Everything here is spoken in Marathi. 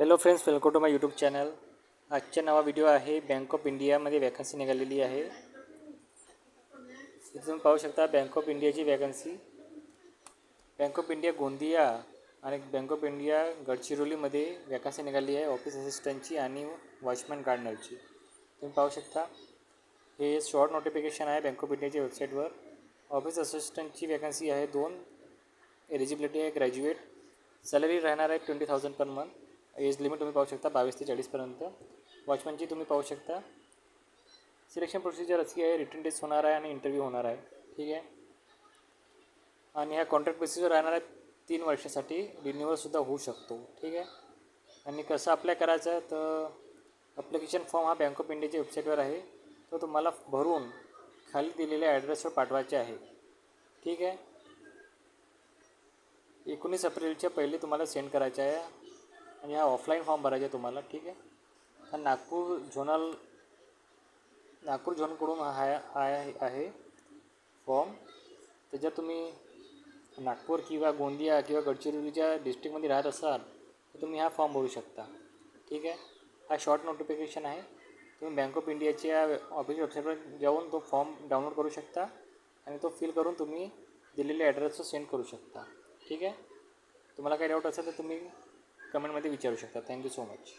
Hello friends, welcome to my YouTube channel. आजचा नवा व्हिडिओ आहे. बँक ऑफ इंडियामध्ये वॅकन्सी निघालेली आहे. इथे तुम्ही पाहू शकता बँक ऑफ इंडियाची vacancy. Bank of India Gondia आणि बँक ऑफ इंडिया गडचिरोलीमध्ये वॅकन्सी निघाली आहे ऑफिस असिस्टंटची आणि वॉचमॅन गार्डनरची. तुम्ही पाहू शकता हे शॉर्ट नोटिफिकेशन आहे बँक ऑफ इंडियाच्या वेबसाईटवर. ऑफिस असिस्टंटची वॅकन्सी आहे 2. एलिजिबिलिटी आहे ग्रॅज्युएट. सॅलरी राहणार आहे 20,000 पर मंथ. एज लिमिट तुम्ही पाहू शकता 22 ते 40पर्यंत. वॉचमॅनची तुम्ही पाहू शकता. सिलेक्शन प्रोसिजर अशी आहे, रिटन टेस्ट होणार आहे आणि इंटरव्ह्यू होणार आहे. ठीक आहे. आणि ह्या कॉन्ट्रॅक्ट बेसिसवर राहणार आहे 3 वर्षासाठी. रिन्युअलसुद्धा होऊ शकतो. ठीक आहे. आणि कसं अप्लाय करायचं आहे तर अप्लिकेशन फॉर्म हा बँक ऑफ इंडियाच्या वेबसाईटवर आहे. तो तुम्हाला भरून खाली दिलेल्या ॲड्रेसवर पाठवायचे आहे. ठीक आहे. 19 एप्रिलच्या पहिले तुम्हाला सेंड करायचं आहे आणि हा ऑफलाईन फॉर्म भरायचा आहे तुम्हाला. ठीक आहे. हा नागपूर झोनकडून आहे फॉर्म. त्याच्यात तुम्ही नागपूर किंवा गोंदिया किंवा गडचिरोलीच्या डिस्ट्रिक्टमध्ये राहत असाल तर तुम्ही हा फॉर्म भरू शकता. ठीक आहे. हा शॉर्ट नोटिफिकेशन आहे. तुम्ही बँक ऑफ इंडियाच्या ऑफिस वेबसाईटवर जाऊन तो फॉर्म डाउनलोड करू शकता आणि तो फिल करून तुम्ही दिलेल्या ॲड्रेसवर सेंड करू शकता. ठीक आहे. तुम्हाला काही डाऊट असेल तर तुम्ही कमेंटमध्ये विचारू शकता. Thank you so much.